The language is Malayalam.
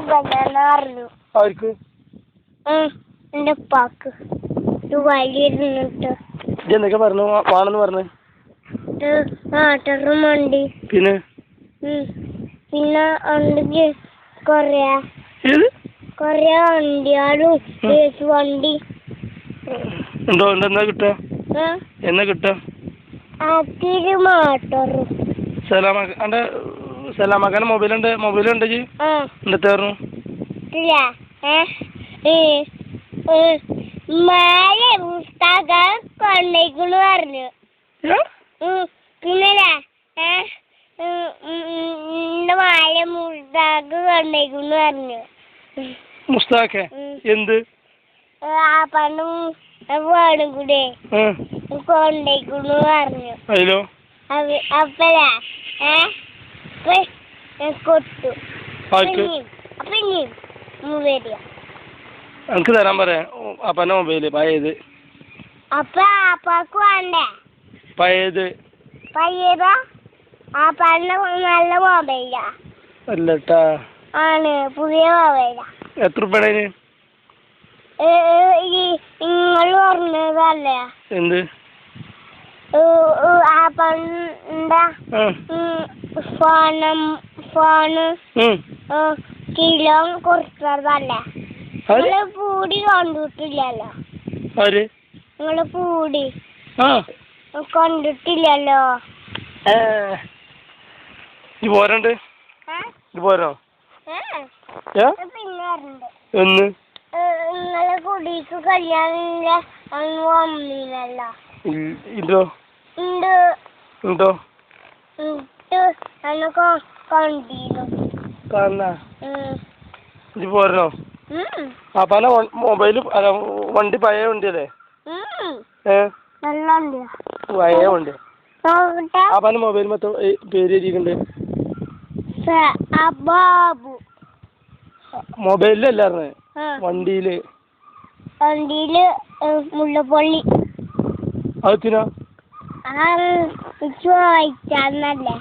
സുഖമല്ലാന്ന് ആർക്ക്? എന്റെ ഉപ്പാക്ക് വഴിയിരുന്നിട്ട് എന്തൊക്കെ പറഞ്ഞു വേണമെന്ന് പറഞ്ഞു? വാട്ടറും വണ്ടി പിന്നെ പിന്നെ കൊറേ വണ്ടിയാളും വണ്ടി ഉണ്ടോ? എന്നാ കിട്ടാ? എന്നാ കിട്ടാ? മാട്ടറും സലാമാക്കാന്റെ മൊബൈലുണ്ട് എന്തായിരുന്നു? മഴ പുസ്തകം കൊണ്ടേക്കുന്ന് പറഞ്ഞു. പിന്നല്ലേ മഴ പുസ്തകം കൊണ്ടേക്കുന്ന് പറഞ്ഞു. മുസ്താഖെ എന്ത് പണ്ടും വേണം കൂടെ കൊണ്ടേക്കുന്ന് പറഞ്ഞു. അതിലോ അപ്പഴാ കൊട്ടു വരിക. എനിക്ക് തരാൻ പറയാ അപ്പന്റെ മൊബൈല് പഴയത്. അപ്പാക്ക് വേണ്ടേ പഴയതാ? അപ്പന്റെ നല്ല മൊബൈലാ അല്ലട്ടാ, ആണ് പുതിയ മൊബൈലാ. എത്ര രൂപയാണ്? നിങ്ങൾ പറഞ്ഞതല്ലേ എന്ത്? ഫോണ് കിലോ കൊടുത്തതല്ലേ? നിങ്ങള് പൂടി കണ്ടിട്ടില്ലല്ലോ. നിങ്ങള് പൂടി കണ്ടിട്ടില്ലല്ലോ. പോരണ്ട് പോരോ? പിന്നെ എന്ന് നിങ്ങളെ കുടിക്ക് കല്യാണില്ല വന്നില്ലല്ലോ. ഇണ്ടോ? ഉണ്ടോ കണ്ടിരുന്നു. പോരണോ? അപ്പന മൊബൈല് വണ്ടി പഴയ വണ്ടിയല്ലേ? പഴയ വണ്ടി. അപ്പന്റെ മൊബൈൽ മൊത്തം പേര് എഴുതിയിട്ടുണ്ട്. മൊബൈലിലല്ലായിരുന്നേ, വണ്ടിയില് മുല്ലപ്പള്ളി. അതെത്തിനാ വായിച്ചാന്നല്ലേ?